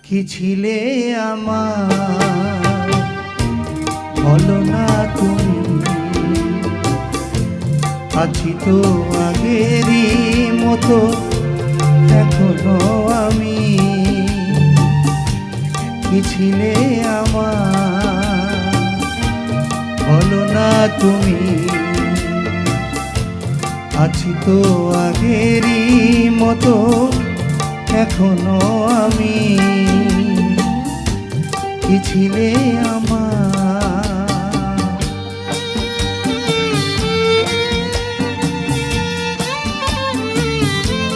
কি ছিলে আমার বলো না তুমি, আছি তো আগেরই মতো এখনো আমি। কি ছিলে আমার বলো না তুমি, আছি তো আগেরই মতো এখনো আমি। কি ছিলে আমার।